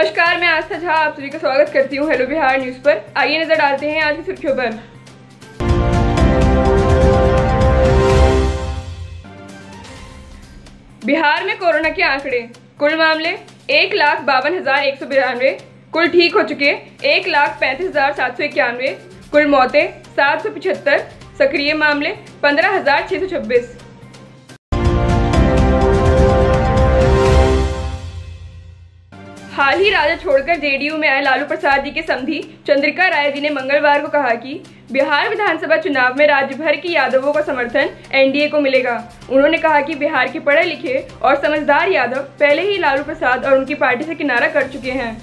नमस्कार, मैं आस्था झा आप सभी का स्वागत करती हूँ हेलो बिहार न्यूज पर। आइए नजर डालते हैं आज की सुर्खियों पर। बिहार में कोरोना के आंकड़े। कुल मामले 1,52,192, कुल ठीक हो चुके 1,35,791, कुल मौतें 775, सक्रिय मामले 15,626। हाल ही राजद छोड़कर जेडीयू में आए लालू प्रसाद जी के समधी चंद्रिका राय जी ने मंगलवार को कहा कि बिहार विधानसभा चुनाव में राज्य भर के यादवों का समर्थन एनडीए को मिलेगा। उन्होंने कहा कि बिहार के पढ़े लिखे और समझदार यादव पहले ही लालू प्रसाद और उनकी पार्टी से किनारा कर चुके हैं।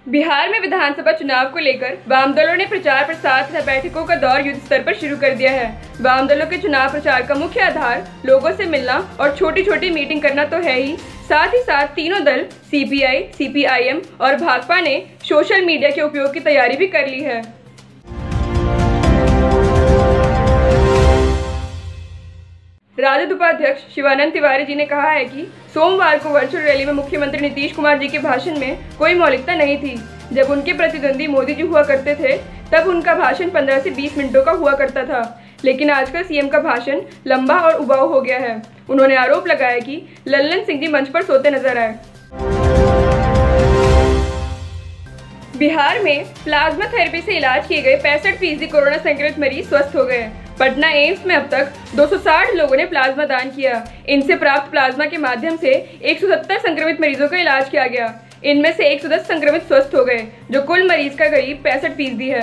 बिहार में विधानसभा चुनाव को लेकर वाम दलों ने प्रचार प्रसार तथा बैठकों का दौर युद्ध स्तर पर शुरू कर दिया है। वाम दलों के चुनाव प्रचार का मुख्य आधार लोगों से मिलना और छोटी छोटी मीटिंग करना तो है ही साथ तीनों दल सीपीआई, सीपीआईएम और भाकपा ने सोशल मीडिया के उपयोग की तैयारी भी कर ली है। राजद उपाध्यक्ष शिवानंद तिवारी जी ने कहा है कि सोमवार को वर्चुअल रैली में मुख्यमंत्री नीतीश कुमार जी के भाषण में कोई मौलिकता नहीं थी। जब उनके प्रतिद्वंदी मोदी जी हुआ करते थे तब उनका भाषण 15 से 20 मिनटों का हुआ करता था, लेकिन आजकल सीएम का भाषण लंबा और उबाऊ हो गया है। उन्होंने आरोप लगाया कि लल्लन सिंह जी मंच पर सोते नजर आए। बिहार में प्लाज्मा थेरेपी से इलाज किए गए 65% कोरोना संक्रमित मरीज स्वस्थ हो गए। पटना एम्स में अब तक 260 लोगों ने प्लाज्मा दान किया। इनसे प्राप्त प्लाज्मा के माध्यम से 170 संक्रमित मरीजों का इलाज किया गया। इनमें से 110 संक्रमित स्वस्थ हो गए, जो कुल मरीज का करीब 65% है।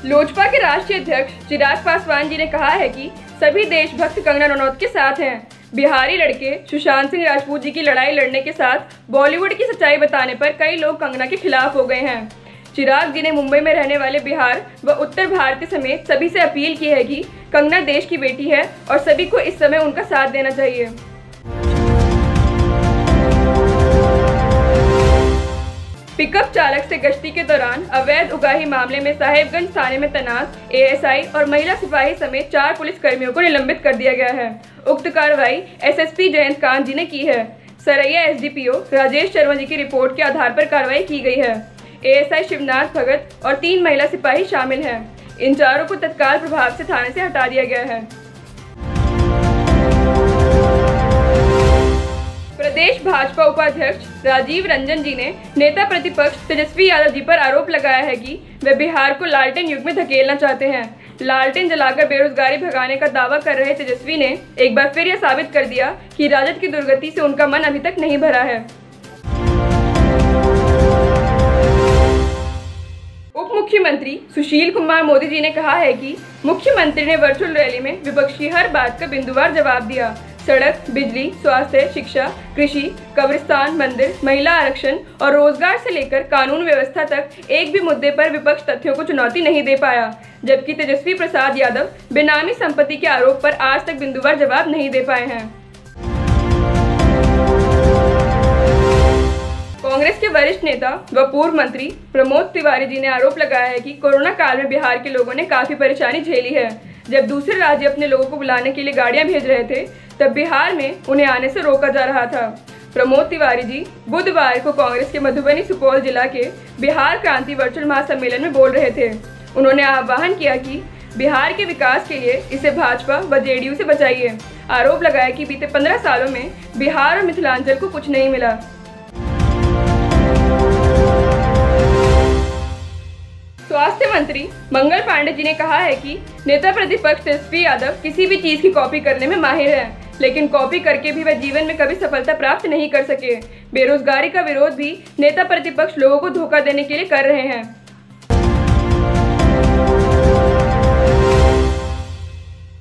लोजपा के राष्ट्रीय अध्यक्ष चिराग पासवान जी ने कहा है कि सभी देशभक्त कंगना रनौत के साथ हैं। बिहारी लड़के सुशांत सिंह राजपूत जी की लड़ाई लड़ने के साथ बॉलीवुड की सच्चाई बताने पर कई लोग कंगना के खिलाफ हो गए हैं। चिराग जी ने मुंबई में रहने वाले बिहार व उत्तर भारत समेत सभी से अपील की है कि कंगना देश की बेटी है और सभी को इस समय उनका साथ देना चाहिए। पिकअप चालक से गश्ती के दौरान अवैध उगाही मामले में साहेबगंज थाने में तैनात एएसआई और महिला सिपाही समेत 4 पुलिस कर्मियों को निलंबित कर दिया गया है। उक्त कार्रवाई एसएसपी जयंत कांत जी ने की है। सरैया एसडीपीओ राजेश शर्मा जी की रिपोर्ट के आधार पर कार्रवाई की गई है। एएसआई शिवनाथ भगत और 3 महिला सिपाही शामिल हैं। इन चारों को तत्काल प्रभाव से थाने से हटा दिया गया है। प्रदेश भाजपा उपाध्यक्ष राजीव रंजन जी ने नेता प्रतिपक्ष तेजस्वी यादव जी पर आरोप लगाया है कि वे बिहार को लालटेन युग में धकेलना चाहते हैं। लालटेन जलाकर बेरोजगारी भगाने का दावा कर रहे तेजस्वी ने एक बार फिर यह साबित कर दिया कि राजद की दुर्गति से उनका मन अभी तक नहीं भरा है। उप मुख्यमंत्री सुशील कुमार मोदी जी ने कहा है कि मुख्यमंत्री ने वर्चुअल रैली में विपक्षी हर बात का बिंदुवार जवाब दिया। सड़क, बिजली, स्वास्थ्य, शिक्षा, कृषि, कब्रिस्तान, मंदिर, महिला आरक्षण और रोजगार से लेकर कानून व्यवस्था तक एक भी मुद्दे पर विपक्ष तथ्यों को चुनौती नहीं दे पाया, जबकि तेजस्वी प्रसाद यादव बेनामी संपत्ति के आरोप पर आज तक बिंदुवार जवाब नहीं दे पाए हैं। कांग्रेस के वरिष्ठ नेता व पूर्व मंत्री प्रमोद तिवारी जी ने आरोप लगाया है कि कोरोना काल में बिहार के लोगों ने काफी परेशानी झेली है। जब दूसरे राज्य अपने लोगों को बुलाने के लिए गाड़ियां भेज रहे थे तब बिहार में उन्हें आने से रोका जा रहा था। प्रमोद तिवारी जी बुधवार को कांग्रेस के मधुबनी सुपौल जिला के बिहार क्रांति वर्चुअल महासम्मेलन में बोल रहे थे। उन्होंने आह्वान किया कि बिहार के विकास के लिए इसे भाजपा व जेडीयू से बचाइए। आरोप लगाया कि बीते 15 सालों में बिहार और मिथिलांचल को कुछ नहीं मिला। स्वास्थ्य मंत्री मंगल पांडे जी ने कहा है कि नेता प्रतिपक्ष तेजस्वी यादव किसी भी चीज की कॉपी करने में माहिर है, लेकिन कॉपी करके भी वह जीवन में कभी सफलता प्राप्त नहीं कर सके। बेरोजगारी का विरोध भी नेता प्रतिपक्ष लोगों को धोखा देने के लिए कर रहे हैं।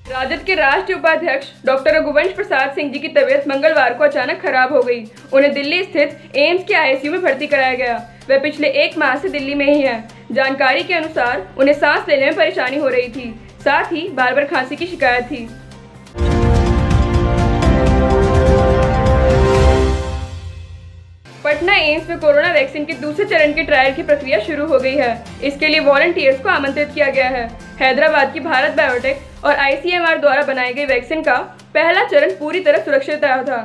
राजद के राष्ट्रीय उपाध्यक्ष डॉक्टर रघुवंश प्रसाद सिंह जी की तबीयत मंगलवार को अचानक खराब हो गई। उन्हें दिल्ली स्थित एम्स के आईसीयू में भर्ती कराया गया। वे पिछले 1 माह से दिल्ली में ही हैं। जानकारी के अनुसार उन्हें सांस लेने में परेशानी हो रही थी, साथ ही बार बार खांसी की शिकायत थी। पटना एम्स में कोरोना वैक्सीन के दूसरे चरण के ट्रायल की प्रक्रिया शुरू हो गई है। इसके लिए वॉलंटियर्स को आमंत्रित किया गया है। हैदराबाद की भारत बायोटेक और ICMR द्वारा बनाई गई वैक्सीन का पहला चरण पूरी तरह सुरक्षित रहा था।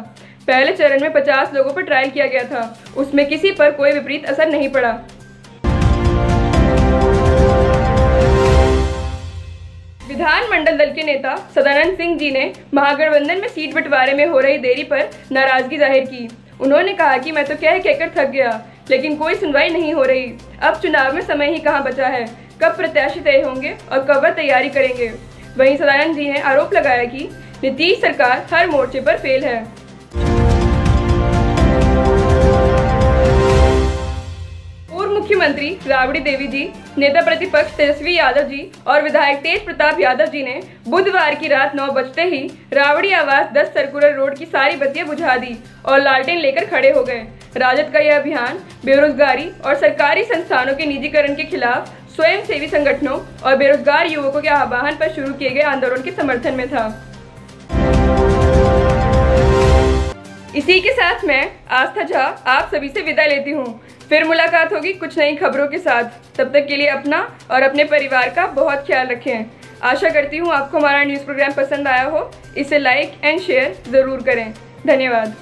पहले चरण में 50 लोगों पर ट्रायल किया गया था। उसमें किसी पर कोई विपरीत असर नहीं पड़ा। विधानमंडल दल के नेता सदानंद सिंह जी ने महागठबंधन में सीट बंटवारे में हो रही देरी पर नाराजगी जाहिर की। उन्होंने कहा कि मैं तो कह कहकर थक गया, लेकिन कोई सुनवाई नहीं हो रही। अब चुनाव में समय ही कहां बचा है, कब प्रत्याशी तय होंगे और कब वह तैयारी करेंगे। वहीं सदानंद जी ने आरोप लगाया कि नीतीश सरकार हर मोर्चे पर फेल है। मुख्यमंत्री राबड़ी देवी जी, नेता प्रतिपक्ष तेजस्वी यादव जी और विधायक तेज प्रताप यादव जी ने बुधवार की रात 9 बजते ही राबड़ी आवास 10 सर्कुलर रोड की सारी बत्तियां बुझा दी और लालटेन लेकर खड़े हो गए। राजद का यह अभियान बेरोजगारी और सरकारी संस्थानों के निजीकरण के खिलाफ स्वयंसेवी संगठनों और बेरोजगार युवकों के आह्वान पर शुरू किए गए आंदोलन के समर्थन में था। इसी के साथ मैं आस्था झा आप सभी से विदा लेती हूँ। फिर मुलाकात होगी कुछ नई खबरों के साथ। तब तक के लिए अपना और अपने परिवार का बहुत ख्याल रखें। आशा करती हूँ आपको हमारा न्यूज़ प्रोग्राम पसंद आया हो। इसे लाइक एंड शेयर ज़रूर करें। धन्यवाद।